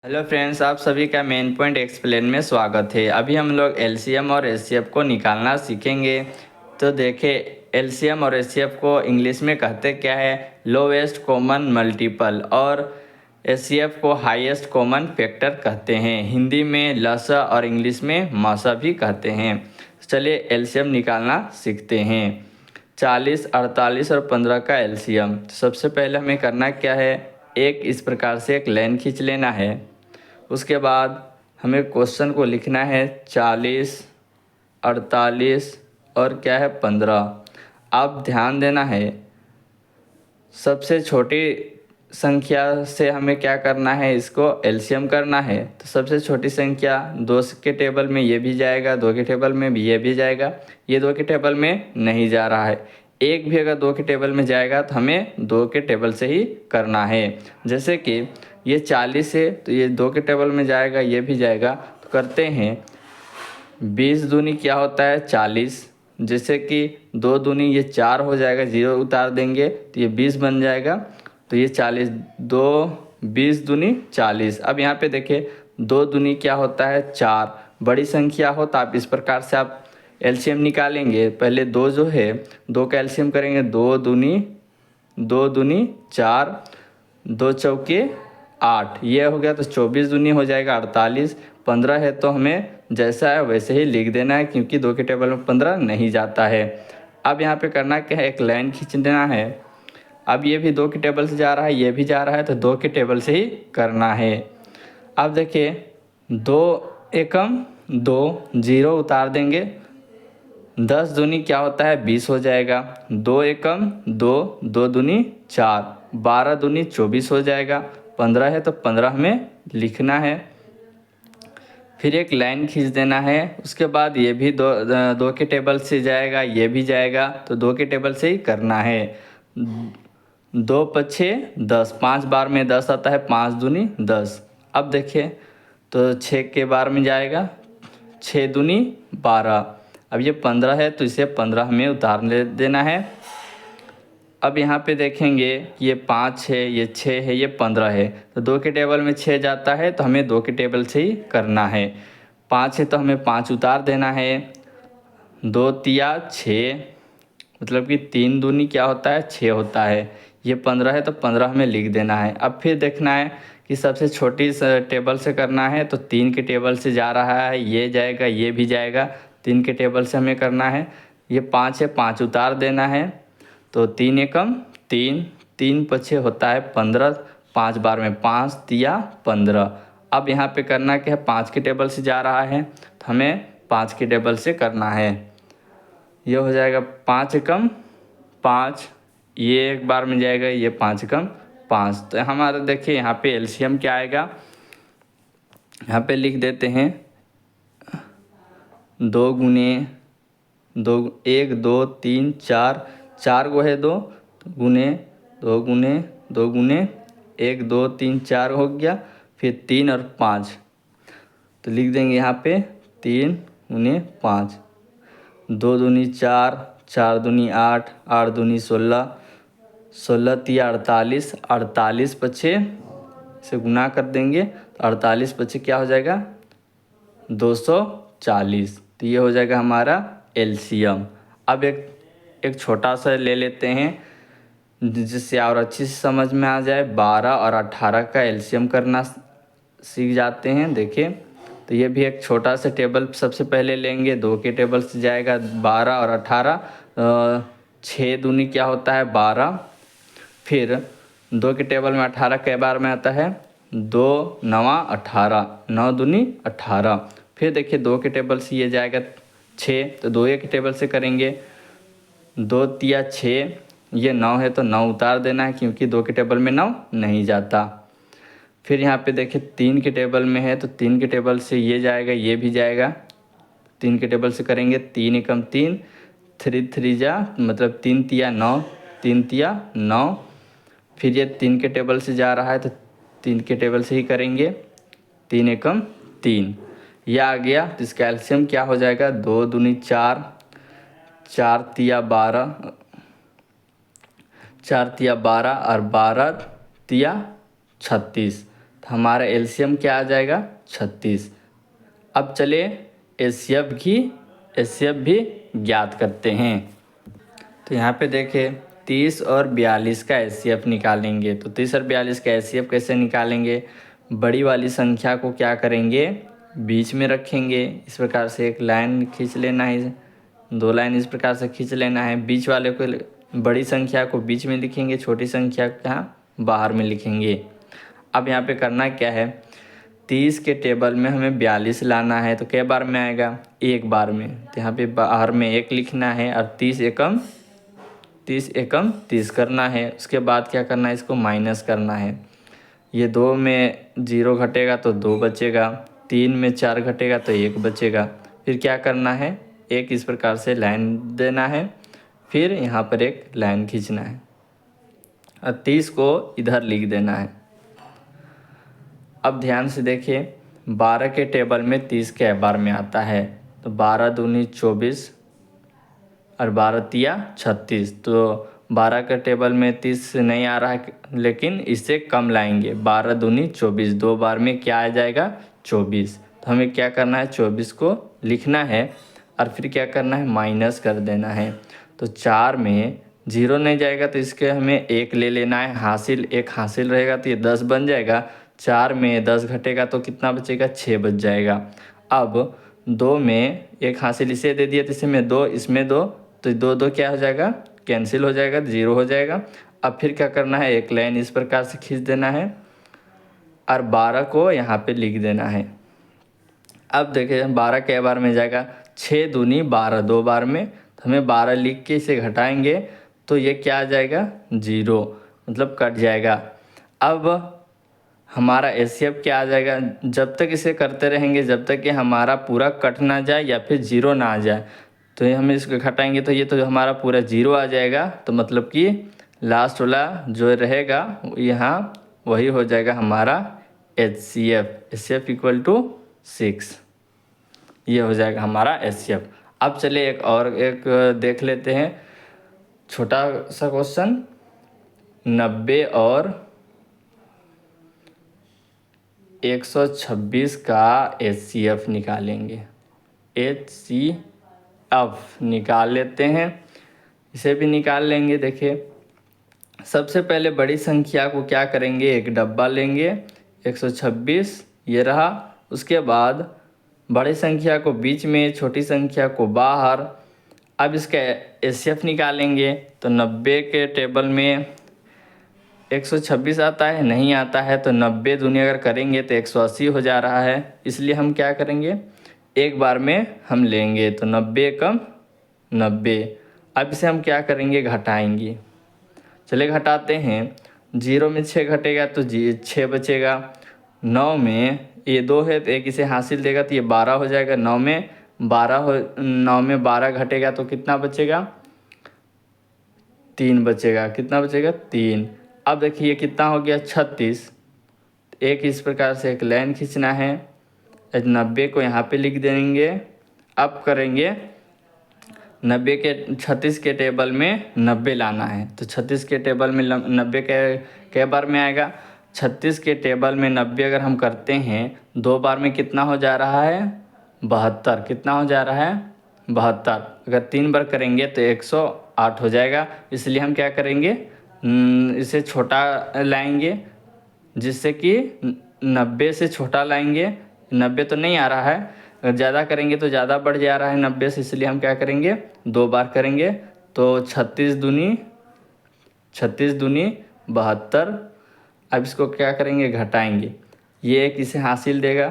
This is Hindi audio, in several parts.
हेलो फ्रेंड्स, आप सभी का मेन पॉइंट एक्सप्लेन में स्वागत है। अभी हम लोग एलसीएम और एचसीएफ को निकालना सीखेंगे। तो देखिए, एलसीएम और एचसीएफ को इंग्लिश में कहते क्या है, लोवेस्ट कॉमन मल्टीपल, और एचसीएफ को हाईएस्ट कॉमन फैक्टर कहते हैं। हिंदी में लसा और इंग्लिश में मासा भी कहते हैं। चलिए एलसीएम निकालना सीखते हैं। 40, 48 और 15 का एलसीएम। सबसे पहले हमें करना क्या है, एक इस प्रकार से एक लाइन खींच लेना है। उसके बाद हमें क्वेश्चन को लिखना है 40, 48 और क्या है 15। आप ध्यान देना है, सबसे छोटी संख्या से हमें क्या करना है, इसको एलसीएम करना है। तो सबसे छोटी संख्या 2 के टेबल में ये भी जाएगा, 2 के टेबल में भी ये भी जाएगा, ये 2 के टेबल में नहीं जा रहा है। एक भी अगर 2 के टेबल में जाएगा तो हमें 2 के टेबल से ही करना है। जैसे कि ये 40 है तो ये 2 के टेबल में जाएगा, ये भी जाएगा। तो करते हैं 20 दूनी क्या होता है 40। जैसे कि 2 दूनी ये 4 हो जाएगा, 0 उतार देंगे तो ये 20 बन जाएगा। तो ये 40, 2 20 दूनी 40। अब यहाँ पे देखिए 2 दूनी क्या होता है 4। बड़ी संख्या हो तो आप इस प्रकार से आप एलसीएम निकालेंगे। पहले 2 जो है 2 का एलसीएम करेंगे, 2 दूनी 4, 2 चौके 8, ये हो गया। तो 24 दूनी हो जाएगा 48। 15 है तो हमें जैसा है वैसे ही लिख देना है, क्योंकि 2 के टेबल में 15 नहीं जाता है। अब यहाँ पे करना क्या है, एक लाइन खींच देना है। अब ये भी 2 के टेबल से जा रहा है, ये भी जा रहा है, तो 2 के टेबल से ही करना है। अब देखिए 2 एकम 2, 0 उतार देंगे। 10 दूनी क्या होता है 20 हो जाएगा। 2 एकम 2, 2 दूनी 4, 12 दूनी 24 हो जाएगा। 15 है तो 15 हमें लिखना है। फिर एक लाइन खींच देना है। उसके बाद ये भी 2 के टेबल से जाएगा, ये भी जाएगा, तो 2 के टेबल से ही करना है। 2 पछे 10, 5 बार में 10 आता है, 5 दूनी 10। अब देखिए तो 6 के बार में जाएगा, 6 दूनी 12। अब ये 15 है तो इसे 15 हमें उतार देना है। अब यहाँ पे देखेंगे कि ये 5 है, ये 6 है, ये 15 है, तो 2 के टेबल में 6 जाता है, तो हमें 2 के टेबल से ही करना है। 5 है तो हमें 5 उतार देना है। 2 तिया 6, मतलब कि 3 दूनी क्या होता है 6 होता है। ये 15 है तो 15 हमें लिख देना है। अब फिर देखना है कि सबसे छोटी टेबल से करना है, तो 3 के टेबल से जा रहा है, ये जाएगा, ये भी जाएगा, 3 के टेबल से हमें करना है। ये 5 है, 5 उतार देना है। तो 3 एकम 3, 3 पछे होता है 15, 5 बार में 5 तिया 15। अब यहाँ पे करना क्या है, 5 के टेबल से जा रहा है तो हमें 5 के टेबल से करना है। ये हो जाएगा 5 एकम 5, ये एक बार में जाएगा, ये 5 एकम 5। तो हमारा देखिए यहाँ पे एलसीएम क्या आएगा, यहाँ पे लिख देते हैं 2 गुने 2, 1 2 3 4, 4 गो है 2, गुने 2 गुने 2 गुने 1 2 3 4 हो गया। फिर 3 और 5, तो लिख देंगे यहाँ पे 3 गुने 5। 2 दूनी 4, 4 दूनी 8, 8 दूनी 16, 16 तिया 48, 48 पछे से गुना कर देंगे तो 48 पछे क्या हो जाएगा 240। तो ये हो जाएगा हमारा एलसीएम। अब एक छोटा सा ले लेते हैं जिससे और अच्छी से समझ में आ जाए। 12 और 18 का एलसीएम करना सीख जाते हैं। देखिए तो ये भी एक छोटा सा टेबल सबसे पहले लेंगे, 2 के टेबल से जाएगा 12 और 18। 6 दूनी क्या होता है 12। फिर 2 के टेबल में 18 कै बार में आता है 2 नवा 18, 9 दूनी 18। फिर देखिए 2 के टेबल से ये जाएगा 6, तो 2 के टेबल से करेंगे। 2 तिया 6, ये 9 है तो 9 उतार देना है, क्योंकि 2 के टेबल में 9 नहीं जाता। फिर यहाँ पे देखिए 3 के टेबल में है तो 3 के टेबल से ये जाएगा, ये भी जाएगा, 3 के टेबल से करेंगे। 3 एकम 3, 3 3 जा मतलब 3 तिया 9, 3 तिया 9। फिर ये 3 के टेबल से जा रहा है तो 3 के टेबल से ही करेंगे। 3 एकम 3, यह आ गया। तो इसका एलसीएम क्या हो जाएगा 2 दूनी 4, 4 तिया 12, 4 तिया 12 और 12 तिया 36। तो हमारा एलसीएम क्या आ जाएगा 36। अब चले एचसीएफ भी ज्ञात करते हैं। तो यहाँ पे देखें 30 और 42 का एचसीएफ निकालेंगे। तो 30 और 42 का एचसीएफ कैसे निकालेंगे? बड़ी वाली संख्या को क्या करेंगे, बीच में रखेंगे। इस प्रकार से एक लाइन खींच लेना है, 2 लाइन इस प्रकार से खींच लेना है। बीच वाले को, बड़ी संख्या को बीच में लिखेंगे, छोटी संख्या को यहाँ बाहर में लिखेंगे। अब यहाँ पे करना क्या है, 30 के टेबल में हमें 42 लाना है। तो कै बार में आएगा, एक बार में। तो यहाँ पे बाहर में 1 लिखना है और 30 एकम 30 करना है। उसके बाद क्या करना है, इसको माइनस करना है। ये 2 में 0 घटेगा तो 2 बचेगा, 3 में 4 घटेगा तो 1 बचेगा। फिर क्या करना है, एक इस प्रकार से लाइन देना है, फिर यहाँ पर एक लाइन खींचना है और 30 को इधर लिख देना है। अब ध्यान से देखिए, 12 के टेबल में 30 कै बार में आता है? तो 12 दूनी 24 और 12 तिया 36। तो 12 के टेबल में 30 नहीं आ रहा है, लेकिन इससे कम लाएंगे। 12 दूनी 24, 2 बार में क्या आ जाएगा 24। तो हमें क्या करना है, 24 को लिखना है और फिर क्या करना है, माइनस कर देना है। तो 4 में 0 नहीं जाएगा तो इसके हमें 1 ले लेना है, हासिल 1 हासिल रहेगा तो ये 10 बन जाएगा। 4 में 10 घटेगा तो कितना बचेगा, 6 बच जाएगा। अब 2 में 1 हासिल इसे दे दिया तो इसमें 2, इसमें 2, तो 2 क्या हो जाएगा, कैंसिल हो जाएगा, 0 हो जाएगा। अब फिर क्या करना है, एक लाइन इस प्रकार से खींच देना है और 12 को यहाँ पे लिख देना है। अब देखिए 12 कै बार में जाएगा, 6 दूनी 12, 2 बार में। तो हमें 12 लिख के इसे घटाएंगे तो ये क्या आ जाएगा, 0, मतलब कट जाएगा। अब हमारा एचसीएफ क्या आ जाएगा, जब तक इसे करते रहेंगे जब तक कि हमारा पूरा कट ना जाए या फिर 0 ना आ जाए। तो ये हम इसको घटाएंगे तो ये तो हमारा पूरा 0 आ जाएगा। तो मतलब कि लास्ट वाला जो रहेगा यहाँ वही हो जाएगा हमारा एचसीएफ इक्वल टू 6। ये हो जाएगा हमारा एचसीएफ। अब चलिए एक देख लेते हैं, छोटा सा क्वेश्चन। 90 और 126 का एचसीएफ निकालेंगे। एचसीएफ निकाल लेते हैं, इसे भी निकाल लेंगे। देखिए सबसे पहले बड़ी संख्या को क्या करेंगे, एक डब्बा लेंगे, 126 ये रहा। उसके बाद बड़ी संख्या को बीच में, छोटी संख्या को बाहर। अब इसका एचसीएफ निकालेंगे। तो 90 के टेबल में 126 आता है, नहीं आता है। तो 90 दूनी अगर करेंगे तो 180 हो जा रहा है, इसलिए हम क्या करेंगे, एक बार में हम लेंगे। तो 90 कम 90। अब इसे हम क्या करेंगे, घटाएंगे। चले घटाते हैं, 0 में 6 घटेगा तो 6 बचेगा। 9 में ये 2 है तो एक इसे हासिल देगा तो ये 12 हो जाएगा। 9 में 12 घटेगा तो कितना बचेगा, 3 बचेगा। कितना बचेगा, 3। अब देखिए कितना हो गया, 36। एक इस प्रकार से एक लाइन खींचना है, 90 को यहाँ पे लिख देंगे। अब करेंगे 90 के 36 के टेबल में 90 लाना है। तो 36 के टेबल में 90 के बार में आएगा, 36 के टेबल में 90 अगर हम करते हैं 2 बार में कितना हो जा रहा है, 72। कितना हो जा रहा है, 72। अगर 3 बार करेंगे तो 108 हो जाएगा। इसलिए हम क्या करेंगे, इसे छोटा लाएंगे, जिससे कि 90 से छोटा लाएंगे। 90 तो नहीं आ रहा है, अगर ज़्यादा करेंगे तो ज़्यादा बढ़ जा रहा है 90 से, इसलिए हम क्या करेंगे, 2 बार करेंगे। तो 36 दूनी 72। अब इसको क्या करेंगे, घटाएंगे। ये एक इसे हासिल देगा,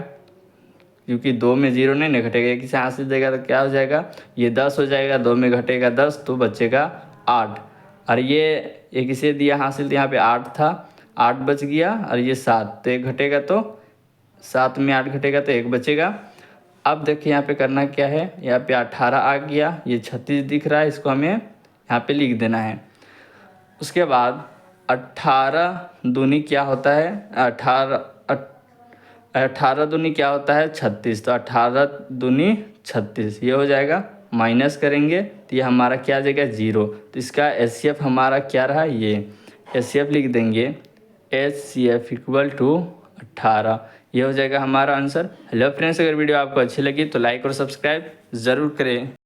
क्योंकि 2 में 0 नहीं ना घटेगा, एक इसे हासिल देगा तो क्या हो जाएगा, ये 10 हो जाएगा। 2 में घटेगा 10 तो बचेगा 8। और ये एक इसे दिया हासिल, यहाँ पे 8 था, 8 बच गया। और ये 7, तो 1 घटेगा तो 7 में 8 घटेगा तो 1 बचेगा। अब देखिए यहाँ पे करना क्या है, यहाँ पे 18 आ गया, ये 36 दिख रहा है, इसको हमें यहाँ पे लिख देना है। उसके बाद 18 दूनी क्या होता है, 18 दूनी क्या होता है, 36। तो 18 दूनी 36 ये हो जाएगा। माइनस करेंगे तो ये हमारा क्या आ जाएगा, 0। तो इसका एचसीएफ हमारा क्या रहा, ये एचसीएफ लिख देंगे। HCF equal to 18। ये हो जाएगा हमारा आंसर। हेलो फ्रेंड्स, अगर वीडियो आपको अच्छी लगी तो लाइक और सब्सक्राइब ज़रूर करें।